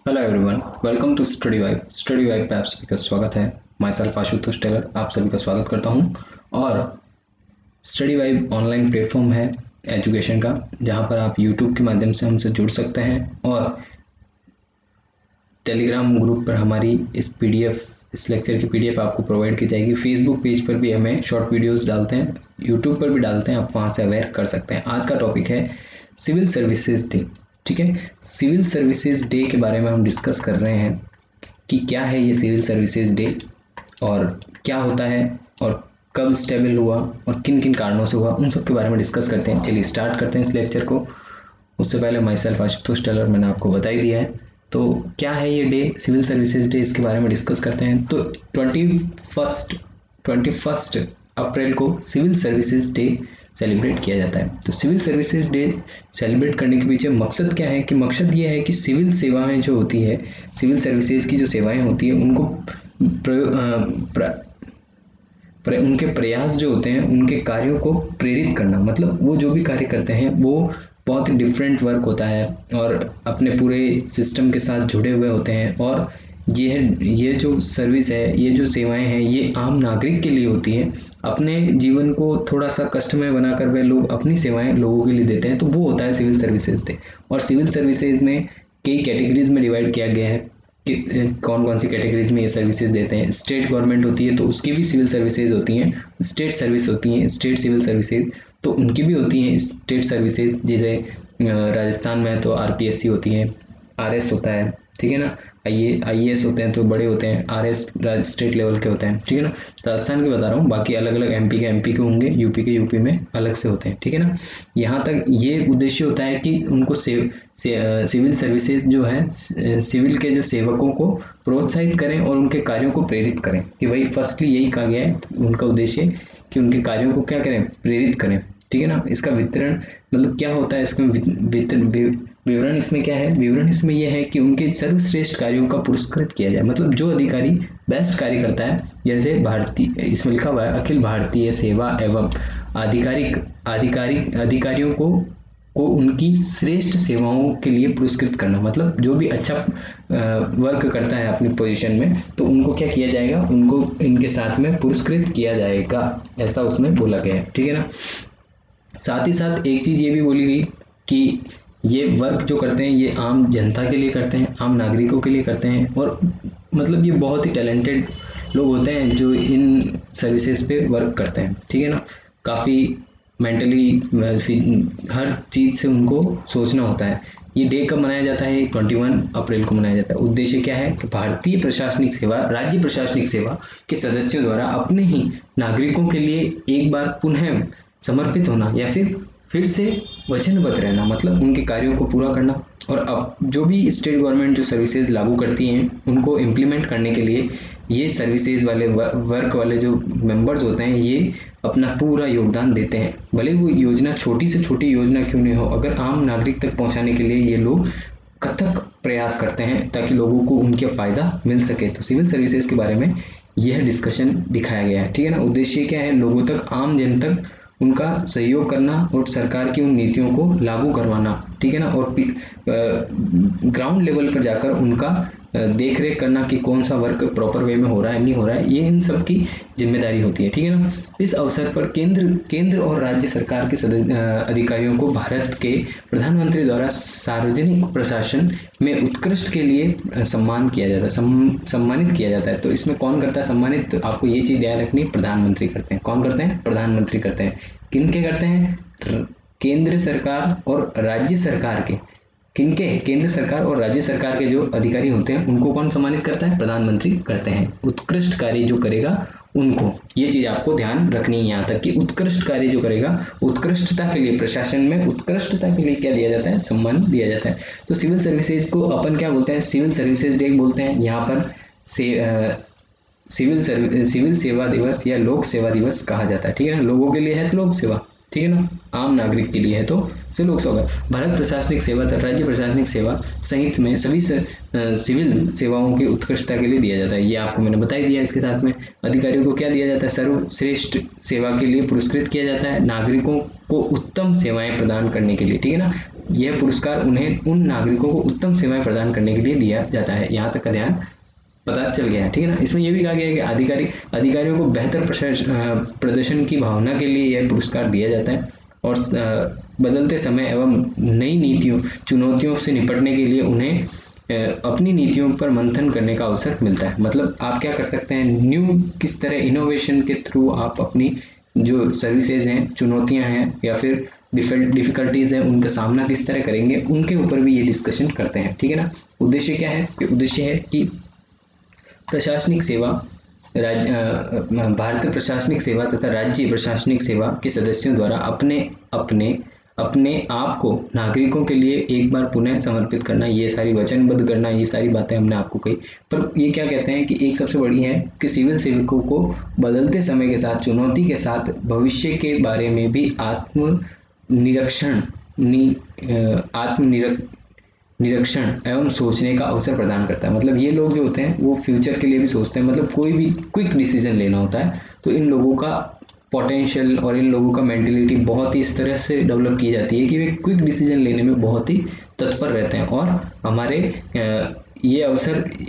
Hello everyone, welcome to Study Vibe. Study Vibe पे आप सभी का स्वागत है। माई सेल्फ आशुतोष टेलर आप सभी का स्वागत करता हूं। और स्टडी वाइब ऑनलाइन प्लेटफॉर्म है एजुकेशन का, जहां पर आप यूट्यूब के माध्यम से हमसे जुड़ सकते हैं और टेलीग्राम ग्रुप पर हमारी इस लेक्चर की पीडीएफ आपको प्रोवाइड की जाएगी। फेसबुक पेज पर भी हमें शॉर्ट वीडियोस डालते हैं, यूट्यूब पर भी डालते हैं, आप वहां से अवेयर कर सकते हैं। आज का टॉपिक है सिविल सर्विसेज डे। ठीक है, सिविल सर्विसेज डे के बारे में हम डिस्कस कर रहे हैं कि क्या है ये सिविल सर्विसेज डे और क्या होता है और कब स्टेबल हुआ और किन किन कारणों से हुआ, उन सब के बारे में डिस्कस करते हैं। चलिए स्टार्ट करते हैं इस लेक्चर को। उससे पहले माई सेल्फ आशुतोष टेलर मैंने आपको बता ही दिया है। तो क्या है ये डे, सिविल सर्विसेज डे, इसके बारे में डिस्कस करते हैं। तो 21 अप्रैल को सिविल सर्विसेज डे सेलिब्रेट किया जाता है। तो सिविल सर्विसेज डे सेलिब्रेट करने के पीछे मकसद क्या है कि मकसद ये है कि सिविल सेवाएं जो होती है, सिविल सर्विसेज की जो सेवाएं होती है, उनको उनके प्रयास जो होते हैं, उनके कार्यों को प्रेरित करना। मतलब वो जो भी कार्य करते हैं वो बहुत ही डिफरेंट वर्क होता है और अपने पूरे सिस्टम के साथ जुड़े हुए होते हैं। और ये जो सर्विस है, ये जो सेवाएं हैं, ये आम नागरिक के लिए होती हैं। अपने जीवन को थोड़ा सा कष्टमय बनाकर वे लोग अपनी सेवाएं लोगों के लिए देते हैं। तो वो होता है सिविल सर्विसेज डे। और सिविल सर्विसेज में कई कैटेगरीज में डिवाइड किया गया है कि कौन कौन सी कैटेगरीज में ये सर्विसेज देते हैं। स्टेट गवर्नमेंट होती है तो उसकी भी सिविल सर्विसेज होती हैं, स्टेट सर्विस होती हैं, स्टेट सिविल सर्विसेज तो उनकी भी होती हैं स्टेट सर्विसेज। जैसे राजस्थान में है तो आरपीएससी होती है, आरएस होता है, ठीक है ना, आईएएस होते हैं तो बड़े होते हैं, आरएस स्टेट लेवल के होते हैं, ठीक है ना। राजस्थान के बता रहा हूँ, बाकी अलग अलग एमपी के होंगे, यूपी के यूपी में अलग से होते हैं, ठीक है ना। यहाँ तक ये उद्देश्य होता है कि उनको सिविल सर्विसेज जो है, सिविल के जो सेवकों को प्रोत्साहित करें और उनके कार्यों को प्रेरित करें। कि भाई फर्स्टली यही कहा गया है उनका उद्देश्य कि उनके कार्यों को क्या करें, प्रेरित करें, ठीक है ना। इसका वितरण मतलब क्या होता है, इसमें विवरण इसमें क्या है, विवरण इसमें यह है कि उनके सर्वश्रेष्ठ कार्यों का पुरस्कृत किया जाए। मतलब जो अधिकारी बेस्ट कार्य करता है, जैसे भारतीय, इसमें लिखा हुआ है अखिल भारतीय सेवा एवं अधिकारियों को उनकी श्रेष्ठ सेवाओं के लिए पुरस्कृत करना। मतलब जो भी अच्छा वर्क करता है अपनी पोजीशन में, तो उनको क्या किया जाएगा, उनको इनके साथ में पुरस्कृत किया जाएगा, ऐसा उसमें बोला गया है, ठीक है ना। साथ ही साथ एक चीज ये भी बोली गई कि ये वर्क जो करते हैं ये आम जनता के लिए करते हैं, आम नागरिकों के लिए करते हैं। और मतलब ये बहुत ही टैलेंटेड लोग होते हैं जो इन सर्विसेज पे वर्क करते हैं, ठीक है ना। काफ़ी मेंटली हर चीज़ से उनको सोचना होता है। ये डे कब मनाया जाता है, 21 अप्रैल को मनाया जाता है। उद्देश्य क्या है कि भारतीय प्रशासनिक सेवा, राज्य प्रशासनिक सेवा के सदस्यों द्वारा अपने ही नागरिकों के लिए एक बार पुनः समर्पित होना या फिर से वचनबद्ध रहना, मतलब उनके कार्यों को पूरा करना। और अब जो भी स्टेट गवर्नमेंट जो सर्विसेज लागू करती हैं, उनको इम्प्लीमेंट करने के लिए ये सर्विसेज वाले वर्क वाले जो मेंबर्स होते हैं, ये अपना पूरा योगदान देते हैं। भले वो योजना छोटी से छोटी योजना क्यों नहीं हो, अगर आम नागरिक तक पहुंचाने के लिए ये लोग कथक प्रयास करते हैं ताकि लोगों को उनके फायदा मिल सके। तो सिविल सर्विसेज के बारे में यह डिस्कशन दिखाया गया है, ठीक है ना। उद्देश्य क्या है, लोगों तक, आम जन तक उनका सहयोग करना और सरकार की उन नीतियों को लागू करवाना, ठीक है ना। और ग्राउंड लेवल पर जाकर उनका देख रेख करना कि कौन सा वर्क प्रॉपर वे में हो रहा है, नहीं हो रहा है, ये इन सब की जिम्मेदारी होती है, ठीक है ना। इस अवसर पर केंद्र और राज्य सरकार के अधिकारियों को भारत के प्रधानमंत्री द्वारा सार्वजनिक प्रशासन में उत्कृष्ट के लिए सम्मानित किया जाता है। तो इसमें कौन करता है सम्मानित, तो आपको ये चीज ध्यान रखनी, प्रधानमंत्री करते हैं। कौन करते हैं, प्रधानमंत्री करते हैं। किनके करते हैं, केंद्र सरकार और राज्य सरकार के, किनके, केंद्र सरकार और राज्य सरकार के जो अधिकारी होते हैं उनको कौन सम्मानित करता है, प्रधानमंत्री करते हैं। उत्कृष्ट कार्य जो करेगा उनको, ये चीज आपको ध्यान रखनी है यहाँ तक कि उत्कृष्ट कार्य जो करेगा, उत्कृष्टता के लिए, प्रशासन में उत्कृष्टता के लिए क्या दिया जाता है, सम्मान दिया जाता है। तो सिविल सर्विसेज को अपन क्या बोलते हैं, सिविल सर्विसेज डे बोलते हैं। यहाँ पर सिविल सेवा दिवस या लोक सेवा दिवस कहा जाता है, ठीक है ना। लोगों के लिए है तो लोक सेवा, ठीक है ना, आम नागरिक के लिए है तो लोक सेवा। भारत प्रशासनिक सेवा तथा राज्य प्रशासनिक सेवा सहित में सभी सिविल सेवाओं की उत्कृष्टता के लिए दिया जाता है। ये आपको मैंने बता ही दिया। इसके साथ में अधिकारियों को क्या दिया जाता है, सर्वश्रेष्ठ सेवा के लिए पुरस्कृत किया जाता है, नागरिकों को उत्तम सेवाएं प्रदान करने के लिए, ठीक है ना। यह पुरस्कार उन्हें उन नागरिकों को उत्तम सेवाएं प्रदान करने के लिए दिया जाता है। यहाँ तक का ध्यान पता चल गया है, ठीक है ना। इसमें यह भी कहा गया है कि अधिकारियों को बेहतर प्रदर्शन की भावना के लिए यह पुरस्कार दिया जाता है और बदलते समय एवं नई नीतियों चुनौतियों से निपटने के लिए उन्हें अपनी नीतियों पर मंथन करने का अवसर मिलता है। मतलब आप क्या कर सकते हैं, न्यू किस तरह इनोवेशन के थ्रू आप अपनी जो सर्विसेज हैं, चुनौतियां हैं या फिर डिफिकल्टीज हैं, उनका सामना किस तरह करेंगे, उनके ऊपर भी ये डिस्कशन करते हैं, ठीक है ना। उद्देश्य क्या है, उद्देश्य है कि प्रशासनिक सेवा भारतीय प्रशासनिक सेवा तथा राज्य प्रशासनिक सेवा के सदस्यों द्वारा अपने आप को नागरिकों के लिए एक बार पुनः समर्पित करना, ये सारी वचनबद्ध करना, ये सारी बातें हमने आपको कही। पर ये क्या कहते हैं कि एक सबसे बड़ी है कि सिविल सेवकों को बदलते समय के साथ, चुनौती के साथ भविष्य के बारे में भी निरीक्षण एवं सोचने का अवसर प्रदान करता है। मतलब ये लोग जो होते हैं वो फ्यूचर के लिए भी सोचते हैं। मतलब कोई भी क्विक डिसीजन लेना होता है तो इन लोगों का पोटेंशियल और इन लोगों का मेंटेलिटी बहुत ही इस तरह से डेवलप की जाती है कि वे क्विक डिसीजन लेने में बहुत ही तत्पर रहते हैं। और हमारे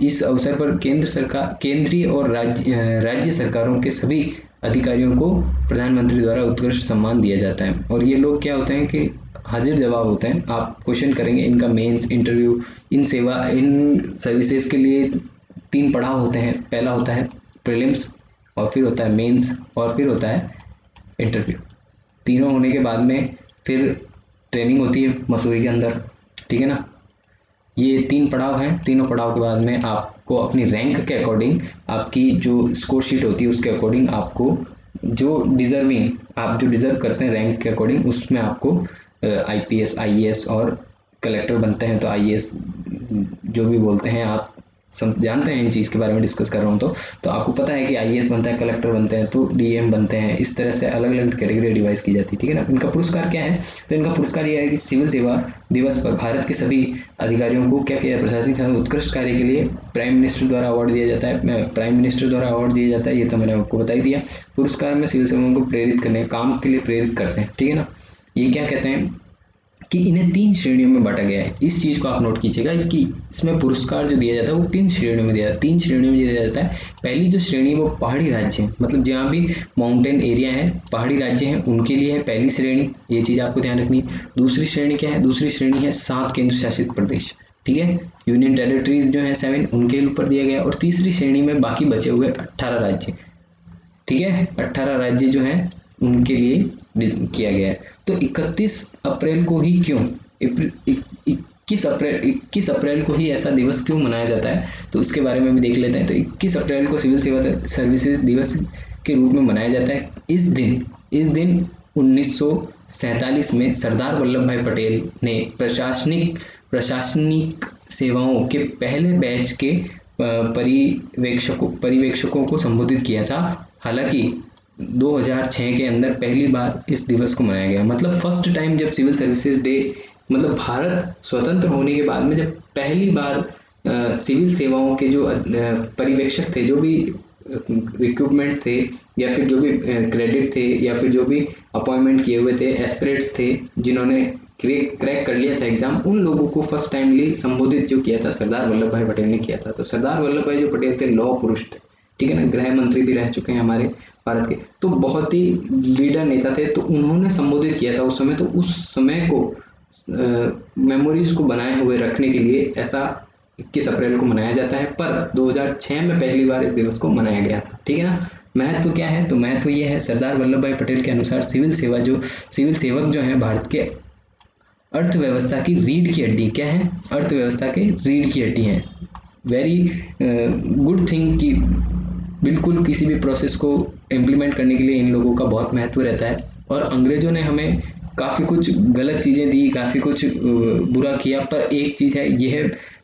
इस अवसर पर केंद्रीय और राज्य सरकारों के सभी अधिकारियों को प्रधानमंत्री द्वारा उत्कृष्ट सम्मान दिया जाता है। और ये लोग क्या होते हैं कि हाजिर जवाब होते हैं। आप क्वेश्चन करेंगे, इनका मेंस, इंटरव्यू, इन सर्विसेज के लिए 3 पड़ाव होते हैं। पहला होता है प्रीलिम्स, और फिर होता है मेंस, और फिर होता है इंटरव्यू। तीनों होने के बाद में फिर ट्रेनिंग होती है मसूरी के अंदर, ठीक है ना। ये 3 पड़ाव हैं। तीनों पड़ाव के बाद में आपको अपनी रैंक के अकॉर्डिंग, आपकी जो स्कोर शीट होती है उसके अकॉर्डिंग आपको जो आप जो डिजर्व करते हैं रैंक के अकॉर्डिंग, उसमें आपको IPS, IAS और कलेक्टर बनते हैं। तो IAS जो भी बोलते हैं, आप सब जानते हैं इन चीज़ के बारे में डिस्कस कर रहा हूँ तो आपको पता है कि IAS बनता है, कलेक्टर बनते हैं, तो DM बनते हैं। इस तरह से अलग अलग कैटेगरी डिवाइस की जाती है, ठीक है ना। इनका पुरस्कार क्या है, तो इनका पुरस्कार यह है कि सिविल सेवा दिवस पर भारत के सभी अधिकारियों को क्या किया, प्रशासनिक उत्कृष्ट कार्य के लिए प्राइम मिनिस्टर द्वारा अवार्ड दिया जाता है। ये तो मैंने आपको बता ही दिया। पुरस्कार में सिविल सेवाओं को प्रेरित करने, काम के लिए प्रेरित करते हैं, ठीक है ना। ये क्या कहते हैं कि इन्हें 3 श्रेणियों में बांटा गया है। इस चीज़ को आप नोट कीजिएगा कि इसमें पुरस्कार जो दिया जाता है वो 3 श्रेणियों में दिया जाता है। पहली जो श्रेणी वो पहाड़ी राज्य है, मतलब जहाँ भी माउंटेन एरिया है, पहाड़ी राज्य हैं, उनके लिए है पहली श्रेणी। ये चीज़ आपको ध्यान रखनी है। दूसरी श्रेणी क्या है, दूसरी श्रेणी है 7 केंद्र शासित प्रदेश, ठीक है, यूनियन टेरिटरीज जो है 7, उनके ऊपर दिया गया। और तीसरी श्रेणी में बाकी बचे हुए 18 राज्य, ठीक है, 18 राज्य जो है उनके लिए किया गया है। तो 31 अप्रैल को ही क्यों, 21 अप्रैल को ही ऐसा दिवस क्यों मनाया जाता है, तो इसके बारे में भी देख लेते हैं। तो 21 अप्रैल को सिविल सेवा सर्विसेज दिवस के रूप में मनाया जाता है। इस दिन 1947 में सरदार वल्लभ भाई पटेल ने प्रशासनिक सेवाओं के पहले बैच के पर्यवेक्षकों को संबोधित किया था। हालांकि 2006 के अंदर पहली बार इस दिवस को मनाया गया। मतलब फर्स्ट टाइम जब सिविल सर्विसेज डे, मतलब भारत स्वतंत्र होने के बाद में जब पहली बार सिविल सेवाओं के जो पर्यवेक्षक थे, जो भी रिक्रूटमेंट थे या फिर जो भी क्रेडिट थे या फिर जो भी अपॉइंटमेंट किए हुए थे, एस्पिरेट्स थे जिन्होंने क्रैक कर लिया था एग्जाम, उन लोगों को फर्स्ट टाइमली संबोधित जो किया था सरदार वल्लभ भाई पटेल ने किया था। तो सरदार वल्लभ भाई जो पटेल थे लौह पुरुष थे, ठीक है ना, गृह मंत्री भी रह चुके हैं हमारे भारत के, तो बहुत ही लीडर नेता थे। तो उन्होंने संबोधित किया था उस समय। तो उस समय को मेमोरीज को बनाए हुए रखने के लिए ऐसा 21 अप्रैल को मनाया जाता है। पर 2006 में पहली बार इस दिवस को मनाया गया था, ठीक है ना। महत्व क्या है, तो महत्व ये है, सरदार वल्लभ भाई पटेल के अनुसार सिविल सेवक जो है भारत के अर्थव्यवस्था की रीढ़ की हड्डी, क्या है, अर्थव्यवस्था के रीढ़ की हड्डी है। वेरी गुड थिंग कि बिल्कुल किसी भी प्रोसेस को इम्प्लीमेंट करने के लिए इन लोगों का बहुत महत्व रहता है। और अंग्रेजों ने हमें काफ़ी कुछ गलत चीज़ें दी, काफ़ी कुछ बुरा किया, पर एक चीज़ है,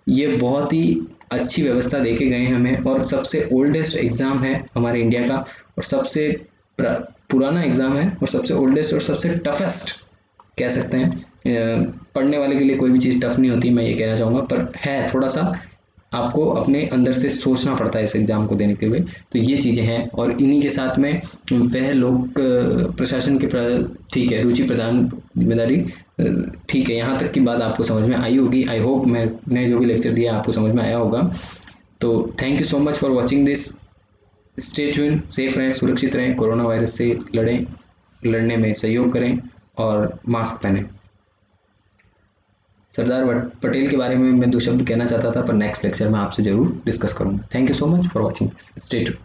ये बहुत ही अच्छी व्यवस्था दे के गए हमें। और सबसे ओल्डेस्ट एग्ज़ाम है हमारे इंडिया का, और सबसे पुराना एग्ज़ाम है, और सबसे ओल्डेस्ट और सबसे टफेस्ट कह सकते हैं। पढ़ने वाले के लिए कोई भी चीज़ टफ नहीं होती, मैं ये कहना चाहूँगा, पर है थोड़ा सा आपको अपने अंदर से सोचना पड़ता है इस एग्ज़ाम को देने के हुए। तो ये चीज़ें हैं, और इन्हीं के साथ में वह लोग प्रशासन के ठीक है, रुचि प्रदान जिम्मेदारी, ठीक है, यहाँ तक की बात आपको समझ में आई होगी। आई होप मैंने जो भी लेक्चर दिया आपको समझ में आया होगा। तो thank you so much for watching this. Stay tune, safe रहें, सुरक्षित रहें, कोरोना वायरस से लड़ने में सहयोग करें और मास्क पहनें। सरदार पटेल के बारे में मैं 2 शब्द कहना चाहता था, पर नेक्स्ट लेक्चर में आपसे जरूर डिस्कस करूंगा। Thank you so much for watching this. Stay tune.